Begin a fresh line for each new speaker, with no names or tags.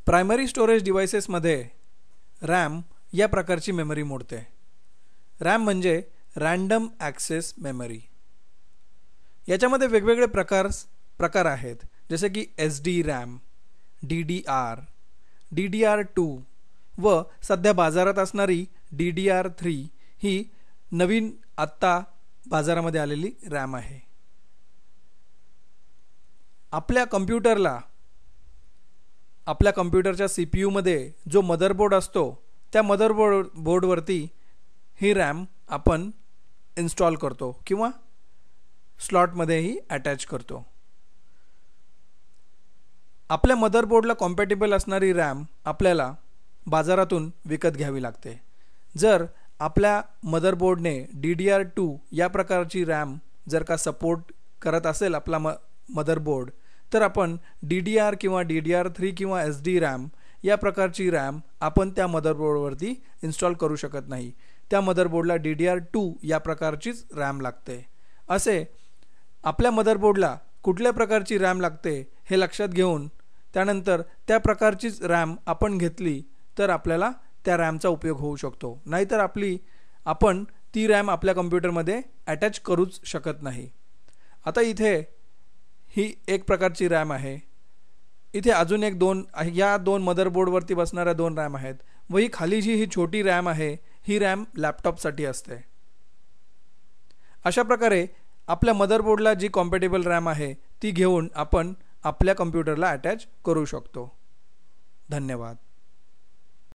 Primary storage डिव्हाइसेसमध्ये RAM या प्रकारची memory मोडते. रॅम म्हणजे रँडम ॲक्सेस मेमरी. याच्यामध्ये वेगवेगळे प्रकार आहेत, जसे की SD रॅम, DDR, DDR2 व सध्या बाजारात असणारी DDR3 ही नवीन आत्ता बाजारामध्ये आलेली रॅम आहे. आपल्या कम्प्युटरच्या CPU मध्ये जो मदरबोर्ड असतो त्या मदरबोर्डवरती ही रॅम आपण इन्स्टॉल करतो किंवा स्लॉटमध्येही अटॅच करतो. आपल्या मदरबोर्डला कॉम्पॅटिबल असणारी रॅम आपल्याला बाजारातून विकत घ्यावी लागते. जर आपल्या मदरबोर्डने DDR2 या प्रकारची रॅम जर का सपोर्ट करत असेल आपला मदरबोर्ड, तर आपण DDR किंवा DDR3 किंवा SD रॅम या प्रकारची रॅम आपण त्या मदरबोर्डवरती इन्स्टॉल करू शकत नाही. त्या मदरबोर्डला DDR2 या प्रकारचीच रॅम लागते. असे आपल्या मदरबोर्डला कुठल्या प्रकारची रॅम लागते हे लक्षात घेऊन त्यानंतर त्या प्रकारचीच रॅम आपण घेतली तर आपल्याला त्या रॅमचा उपयोग होऊ शकतो. नाहीतर आपण ती रॅम आपल्या कम्प्युटरमध्ये अटॅच करूच शकत नाही. आता इथे ही एक प्रकारची रॅम आहे. इथे अजून या दोन मदरबोर्डवरती बसणाऱ्या 2 रॅम आहेत व ही खाली जी ही छोटी रॅम आहे ही रॅम लॅपटॉपसाठी असते. अशा प्रकारे आपल्या मदरबोर्डला जी कॉम्पॅटिबल रॅम आहे ती घेऊन आपण आपल्या कम्प्युटरला अटॅच करू शकतो. धन्यवाद.